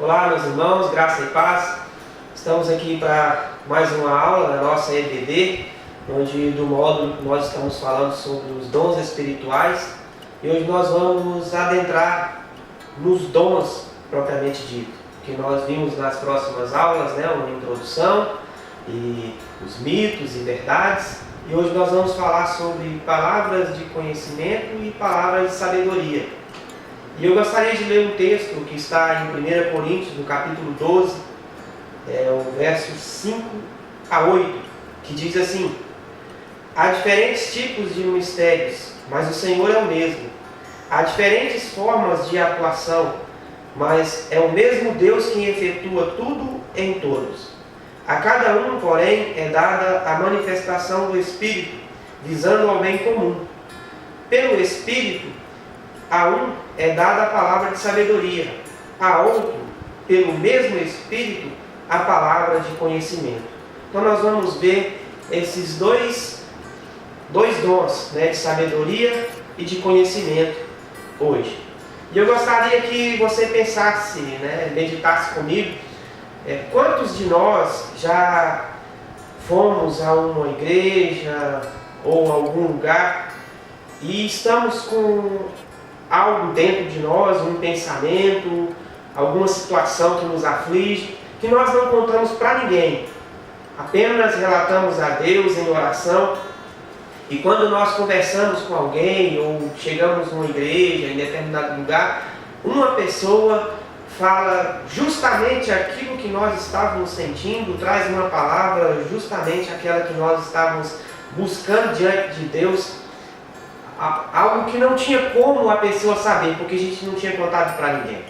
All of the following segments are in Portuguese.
Olá, meus irmãos, graça e paz. Estamos aqui para mais uma aula da nossa EBD, onde do módulo nós estamos falando sobre os dons espirituais. E hoje nós vamos adentrar nos dons propriamente dito, que nós vimos nas próximas aulas, uma introdução e os mitos e verdades. E hoje nós vamos falar sobre palavras de conhecimento e palavras de sabedoria. E eu gostaria de ler um texto que está em 1 Coríntios, no capítulo 12, o verso 5 a 8, que diz assim: há diferentes tipos de mistérios, mas o Senhor é o mesmo. Há diferentes formas de atuação, mas é o mesmo Deus quem efetua tudo em todos. A cada um, porém, é dada a manifestação do Espírito, visando ao bem comum. Pelo Espírito, a um é dada a palavra de sabedoria, a outro, pelo mesmo Espírito, a palavra de conhecimento. Então nós vamos ver esses dois dons, de sabedoria e de conhecimento hoje. E eu gostaria que você pensasse, meditasse comigo, quantos de nós já fomos a uma igreja ou a algum lugar e estamos com algo dentro de nós, um pensamento, alguma situação que nos aflige, que nós não contamos para ninguém. Apenas relatamos a Deus em oração. E quando nós conversamos com alguém ou chegamos numa igreja, em determinado lugar, uma pessoa fala justamente aquilo que nós estávamos sentindo, traz uma palavra justamente aquela que nós estávamos buscando diante de Deus. Algo que não tinha como a pessoa saber, porque a gente não tinha contado para ninguém.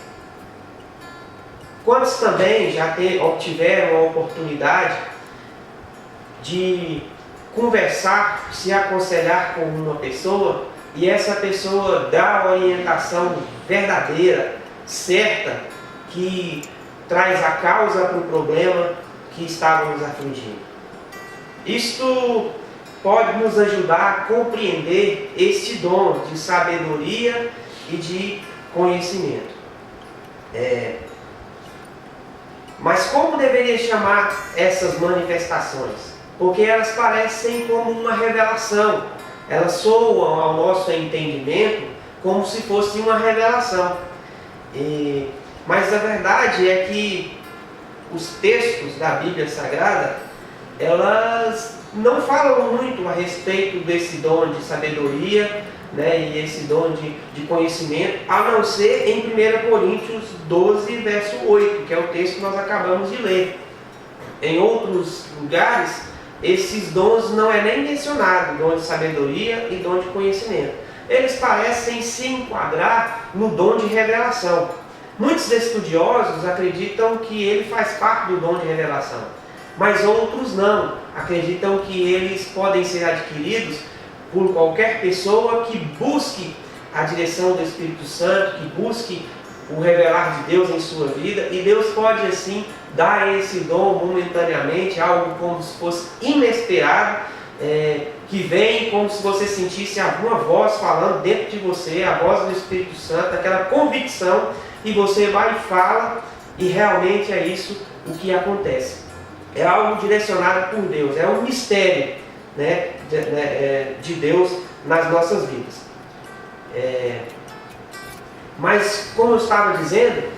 Quantos também já obtiveram a oportunidade de conversar, se aconselhar com uma pessoa e essa pessoa dá a orientação verdadeira, certa, que traz a causa para o problema que estava nos afligindo? Isto pode nos ajudar a compreender este dom de sabedoria e de conhecimento. Mas como deveria chamar essas manifestações? Porque elas parecem como uma revelação. Elas soam ao nosso entendimento como se fosse uma revelação. Mas a verdade é que os textos da Bíblia Sagrada, elas não falam muito a respeito desse dom de sabedoria, e esse dom de conhecimento, a não ser em 1 Coríntios 12, verso 8, que é o texto que nós acabamos de ler. Em outros lugares, esses dons não é nem mencionado, dom de sabedoria e dom de conhecimento. Eles parecem se enquadrar no dom de revelação. Muitos estudiosos acreditam que ele faz parte do dom de revelação, mas outros não. Acreditam que eles podem ser adquiridos por qualquer pessoa que busque a direção do Espírito Santo, que busque o revelar de Deus em sua vida, e Deus pode assim dar esse dom momentaneamente, algo como se fosse inesperado, que vem como se você sentisse alguma voz falando dentro de você, a voz do Espírito Santo, aquela convicção, e você vai e fala, e realmente é isso o que acontece. É algo direcionado por Deus, é um mistério de Deus nas nossas vidas. Mas, como eu estava dizendo,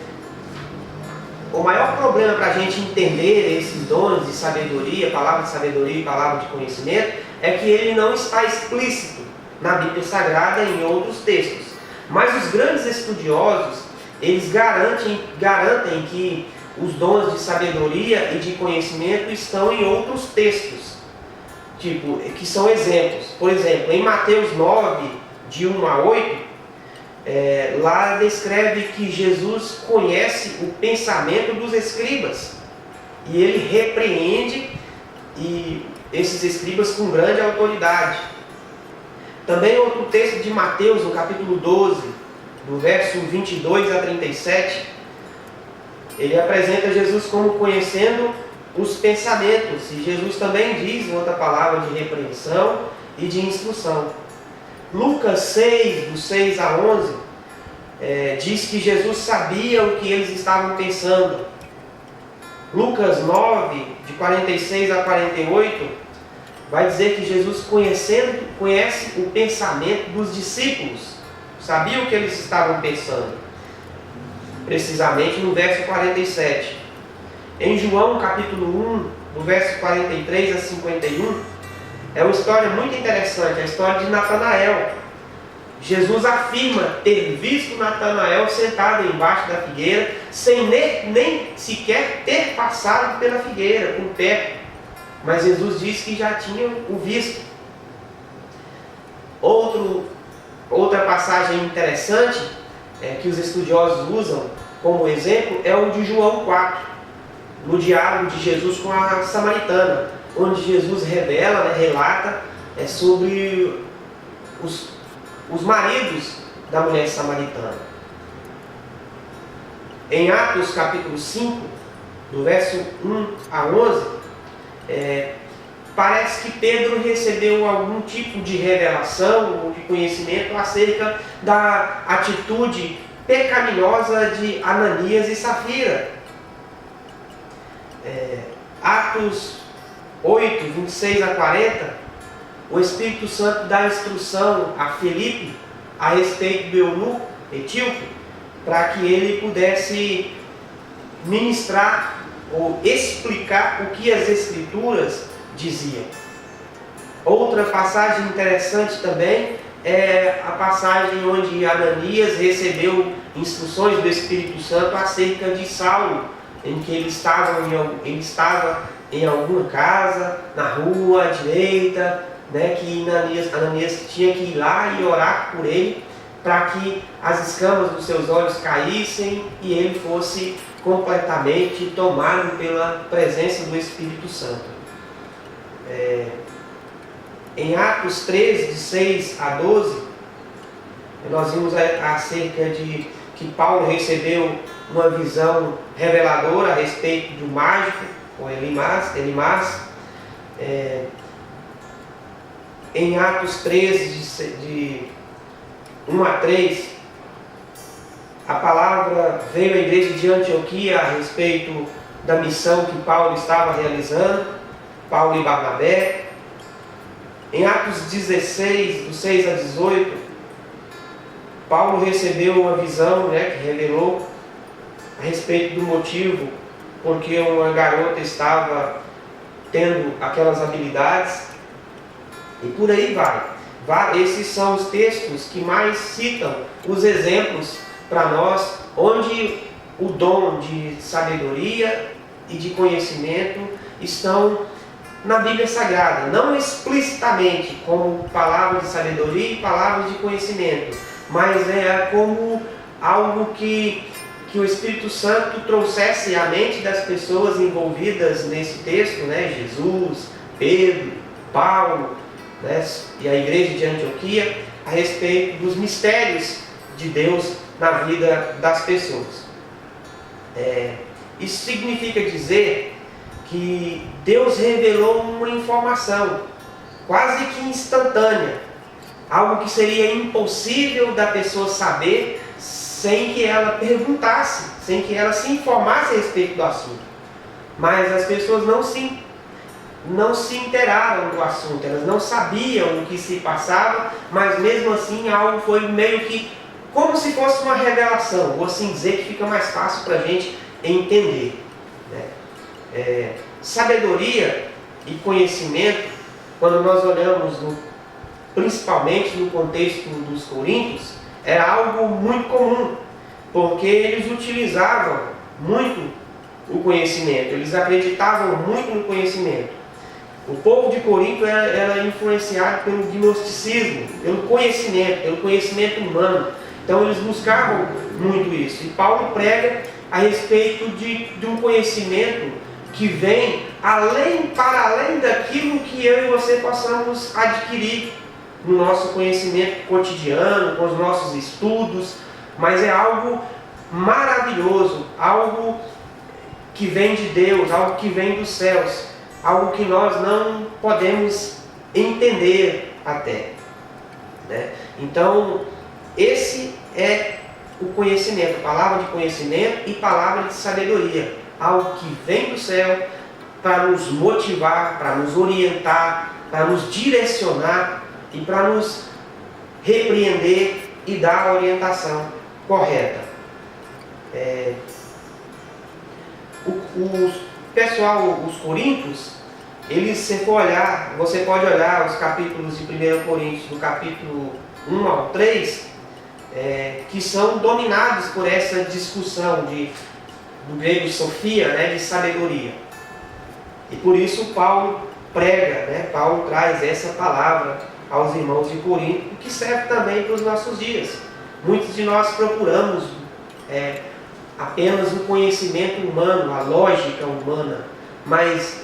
o maior problema para a gente entender esses dons de sabedoria, palavra de sabedoria e palavra de conhecimento, é que ele não está explícito na Bíblia Sagrada e em outros textos. Mas os grandes estudiosos, eles garantem que os dons de sabedoria e de conhecimento estão em outros textos, que são exemplos. Por exemplo, em Mateus 9, de 1 a 8, lá descreve que Jesus conhece o pensamento dos escribas e ele repreende esses escribas com grande autoridade. Também outro texto de Mateus, no capítulo 12, do verso 22 a 37, ele apresenta Jesus como conhecendo os pensamentos, e Jesus também diz outra palavra de repreensão e de instrução. Lucas 6, do 6 a 11, diz que Jesus sabia o que eles estavam pensando. Lucas 9, de 46 a 48, vai dizer que Jesus conhece o pensamento dos discípulos, sabia o que eles estavam pensando, precisamente no verso 47. Em João capítulo 1, do verso 43 a 51, é uma história muito interessante, a história de Natanael. Jesus afirma ter visto Natanael sentado embaixo da figueira, sem nem sequer ter passado pela figueira, por perto. Mas Jesus disse que já tinha o visto. Outra passagem interessante que os estudiosos usam como exemplo é o de João 4, no diálogo de Jesus com a samaritana, onde Jesus revela, relata sobre os maridos da mulher samaritana. Em Atos capítulo 5, do verso 1 a 11, parece que Pedro recebeu algum tipo de revelação ou de conhecimento acerca da atitude pecaminosa de Ananias e Safira. Atos 8, 26 a 40, o Espírito Santo dá instrução a Filipe a respeito do eunuco etíope, para que ele pudesse ministrar ou explicar o que as Escrituras diziam. Outra passagem interessante também é a passagem onde Ananias recebeu instruções do Espírito Santo acerca de Saulo, em que ele estava em alguma casa, na rua à direita, que Ananias tinha que ir lá e orar por ele, para que as escamas dos seus olhos caíssem e ele fosse completamente tomado pela presença do Espírito Santo. Em Atos 13, de 6 a 12, nós vimos acerca de que Paulo recebeu uma visão reveladora a respeito do mágico, ou Elimas. Em Atos 13, de 1 a 3, a palavra veio à igreja de Antioquia a respeito da missão que Paulo estava realizando, Paulo e Barnabé. Em Atos 16, do 6 a 18, Paulo recebeu uma visão que revelou a respeito do motivo porque uma garota estava tendo aquelas habilidades, e por aí vai. Esses são os textos que mais citam os exemplos para nós, onde o dom de sabedoria e de conhecimento estão na Bíblia Sagrada, não explicitamente como palavras de sabedoria e palavras de conhecimento, mas como algo que o Espírito Santo trouxesse à mente das pessoas envolvidas nesse texto, Jesus, Pedro, Paulo, e a igreja de Antioquia, a respeito dos mistérios de Deus na vida das pessoas. Isso significa dizer que Deus revelou uma informação quase que instantânea, algo que seria impossível da pessoa saber sem que ela perguntasse, sem que ela se informasse a respeito do assunto. Mas as pessoas não se inteiraram do assunto, elas não sabiam o que se passava, mas mesmo assim algo foi meio que como se fosse uma revelação, vou assim dizer, que fica mais fácil para a gente entender. Sabedoria e conhecimento, quando nós olhamos principalmente no contexto dos coríntios, era algo muito comum, porque eles utilizavam muito o conhecimento, eles acreditavam muito no conhecimento. O povo de Corinto era influenciado pelo gnosticismo, pelo conhecimento humano. Então eles buscavam muito isso. E Paulo prega a respeito de um conhecimento que vem para além daquilo que eu e você possamos adquirir no nosso conhecimento cotidiano, com os nossos estudos, mas é algo maravilhoso, algo que vem de Deus, algo que vem dos céus, algo que nós não podemos entender até. Então, esse é o conhecimento, palavra de conhecimento e palavra de sabedoria, algo que vem do céu para nos motivar, para nos orientar, para nos direcionar e para nos repreender e dar a orientação correta. O pessoal, os coríntios, eles, você pode olhar os capítulos de 1 Coríntios, do capítulo 1 ao 3, que são dominados por essa discussão do grego sofia, de sabedoria. E por isso Paulo prega, Paulo traz essa palavra aos irmãos de Corinto, que serve também para os nossos dias. Muitos de nós procuramos apenas o conhecimento humano, a lógica humana, mas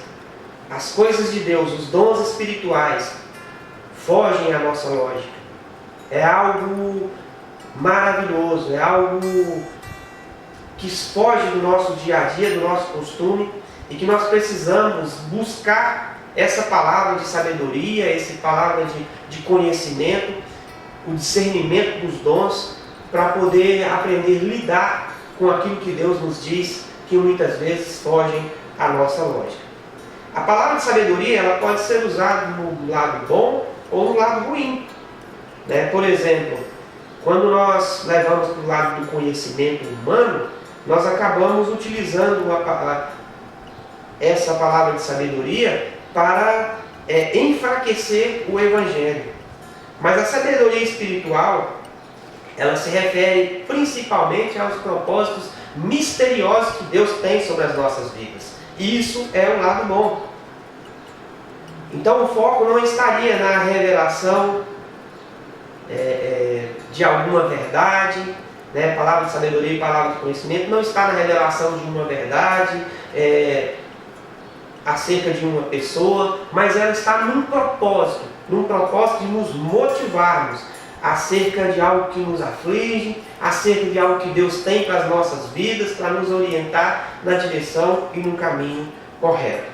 as coisas de Deus, os dons espirituais, fogem à nossa lógica. É algo maravilhoso, é algo que foge do nosso dia a dia, do nosso costume, e que nós precisamos buscar essa palavra de sabedoria, essa palavra de conhecimento, o discernimento dos dons, para poder aprender a lidar com aquilo que Deus nos diz, que muitas vezes fogem à nossa lógica. A palavra de sabedoria, ela pode ser usada no lado bom ou no lado ruim. Por exemplo, quando nós levamos para o lado do conhecimento humano, nós acabamos utilizando essa palavra de sabedoria para enfraquecer o Evangelho. Mas a sabedoria espiritual, ela se refere principalmente aos propósitos misteriosos que Deus tem sobre as nossas vidas. E isso é um lado bom. Então o foco não estaria na revelação de alguma verdade, palavra de sabedoria e palavra de conhecimento, não está na revelação de uma verdade acerca de uma pessoa, mas ela está num propósito de nos motivarmos acerca de algo que nos aflige, acerca de algo que Deus tem para as nossas vidas, para nos orientar na direção e no caminho correto.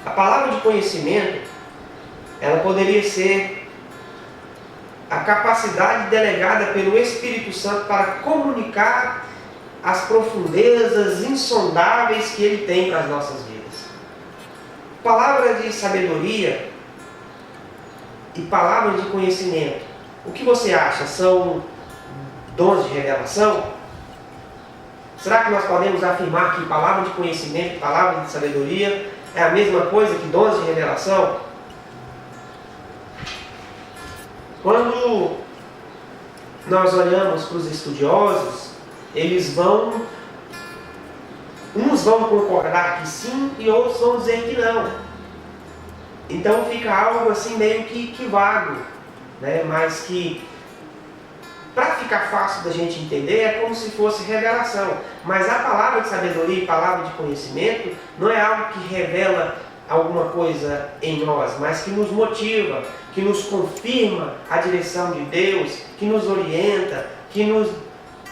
A palavra de conhecimento, ela poderia ser a capacidade delegada pelo Espírito Santo para comunicar as profundezas insondáveis que Ele tem para as nossas vidas. Palavra de sabedoria e palavra de conhecimento, o que você acha? São dons de revelação? Será que nós podemos afirmar que palavra de conhecimento e palavra de sabedoria é a mesma coisa que dons de revelação? Quando nós olhamos para os estudiosos, uns vão concordar que sim e outros vão dizer que não. Então fica algo assim meio que vago, mas que, para ficar fácil da gente entender, é como se fosse revelação. Mas a palavra de sabedoria e palavra de conhecimento não é algo que revela alguma coisa em nós, mas que nos motiva, que nos confirma a direção de Deus, que nos orienta, que nos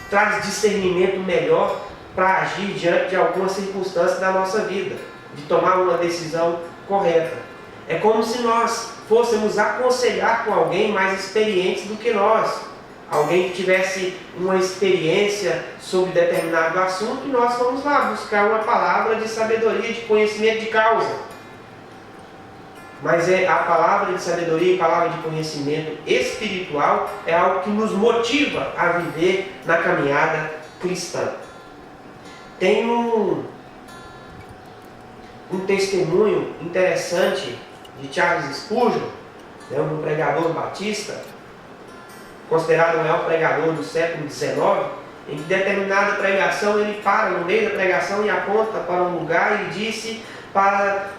traz discernimento melhor para agir diante de alguma circunstância da nossa vida, de tomar uma decisão correta. É como se nós fôssemos aconselhar com alguém mais experiente do que nós, alguém que tivesse uma experiência sobre determinado assunto, e nós vamos lá buscar uma palavra de sabedoria, de conhecimento de causa. Mas a palavra de sabedoria e palavra de conhecimento espiritual é algo que nos motiva a viver na caminhada cristã. Tem um testemunho interessante de Charles Spurgeon, um pregador batista, considerado o maior pregador do século XIX, em determinada pregação ele para no meio da pregação e aponta para um lugar e disse para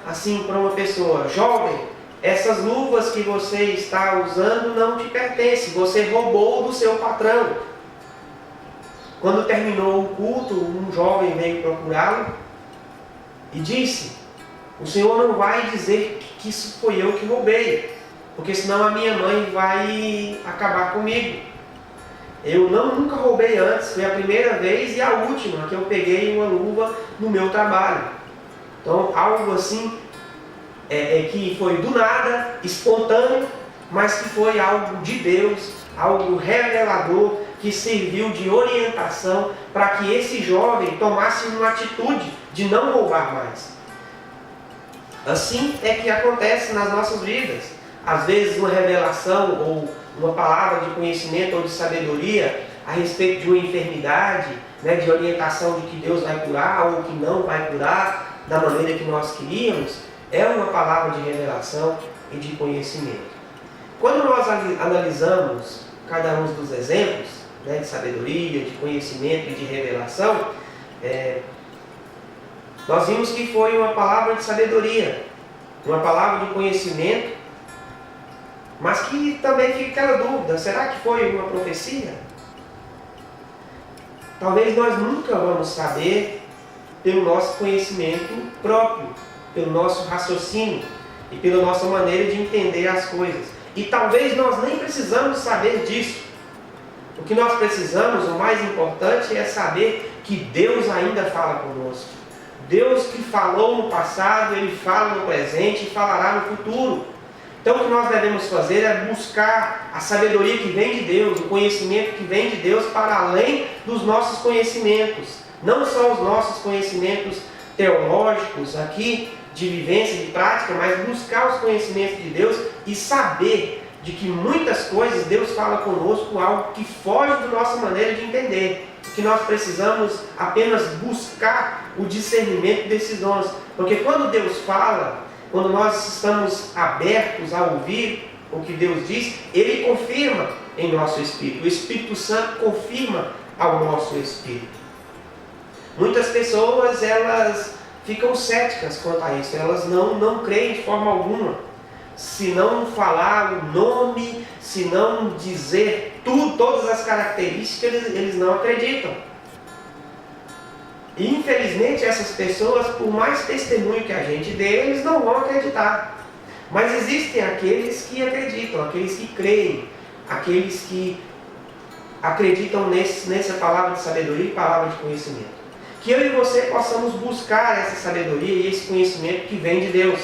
uma pessoa: jovem, essas luvas que você está usando não te pertencem, você roubou do seu patrão. Quando terminou o culto, um jovem veio procurá-lo e disse: o senhor não vai dizer que isso foi eu que roubei, porque senão a minha mãe vai acabar comigo. Eu nunca roubei antes, foi a primeira vez e a última que eu peguei uma luva no meu trabalho. Então, algo assim que foi do nada, espontâneo, mas que foi algo de Deus algo revelador que serviu de orientação para que esse jovem tomasse uma atitude de não roubar mais. Assim é que acontece nas nossas vidas. Às vezes uma revelação ou uma palavra de conhecimento ou de sabedoria a respeito de uma enfermidade, de orientação de que Deus vai curar ou que não vai curar da maneira que nós queríamos, é uma palavra de revelação e de conhecimento. Quando nós analisamos cada um dos exemplos, de sabedoria, de conhecimento e de revelação, nós vimos que foi uma palavra de sabedoria, uma palavra de conhecimento, mas que também fica aquela dúvida: será que foi uma profecia? Talvez nós nunca vamos saber pelo nosso conhecimento próprio, pelo nosso raciocínio e pela nossa maneira de entender as coisas. E talvez nós nem precisamos saber disso. O que nós precisamos, o mais importante, é saber que Deus ainda fala conosco. Deus que falou no passado, Ele fala no presente e falará no futuro. Então o que nós devemos fazer é buscar a sabedoria que vem de Deus, o conhecimento que vem de Deus para além dos nossos conhecimentos. Não só os nossos conhecimentos teológicos aqui, de vivência, de prática, mas buscar os conhecimentos de Deus e saber de que muitas coisas Deus fala conosco, algo que foge da nossa maneira de entender. Que nós precisamos apenas buscar o discernimento desses dons. Porque quando Deus fala, quando nós estamos abertos a ouvir o que Deus diz, Ele confirma em nosso espírito. O Espírito Santo confirma ao nosso espírito. Muitas pessoas, elas ficam céticas quanto a isso. Elas não creem de forma alguma. Se não falar o nome, se não dizer tudo, todas as características, eles não acreditam. E infelizmente essas pessoas, por mais testemunho que a gente dê, eles não vão acreditar. Mas existem aqueles que acreditam, aqueles que creem, aqueles que acreditam nessa palavra de sabedoria e palavra de conhecimento. Que eu e você possamos buscar essa sabedoria e esse conhecimento que vem de Deus.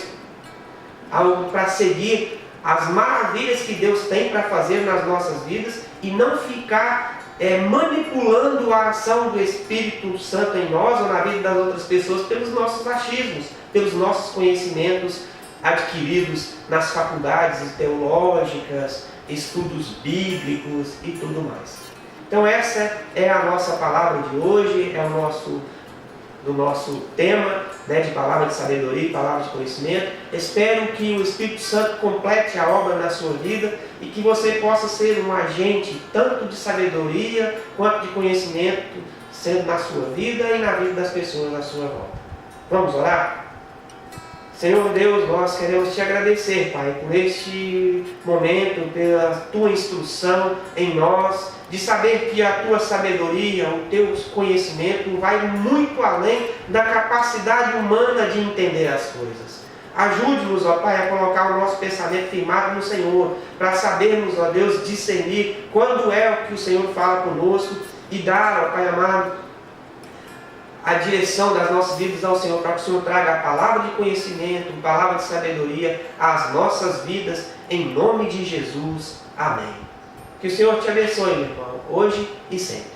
Algo para seguir as maravilhas que Deus tem para fazer nas nossas vidas e não ficar manipulando a ação do Espírito Santo em nós ou na vida das outras pessoas pelos nossos achismos, pelos nossos conhecimentos adquiridos nas faculdades teológicas, estudos bíblicos e tudo mais. Então essa é a nossa palavra de hoje, é do nosso tema, de palavra de sabedoria e palavra de conhecimento. Espero que o Espírito Santo complete a obra na sua vida e que você possa ser um agente tanto de sabedoria quanto de conhecimento, sendo na sua vida e na vida das pessoas à sua volta. Vamos orar? Senhor Deus, nós queremos te agradecer, Pai, por este momento, pela tua instrução em nós, de saber que a tua sabedoria, o teu conhecimento vai muito além da capacidade humana de entender as coisas. Ajude-nos, ó Pai, a colocar o nosso pensamento firmado no Senhor, para sabermos, ó Deus, discernir quando é o que o Senhor fala conosco e dar, ó Pai amado, a direção das nossas vidas ao Senhor, para que o Senhor traga a palavra de conhecimento, a palavra de sabedoria às nossas vidas, em nome de Jesus. Amém. Que o Senhor te abençoe, meu irmão, hoje e sempre.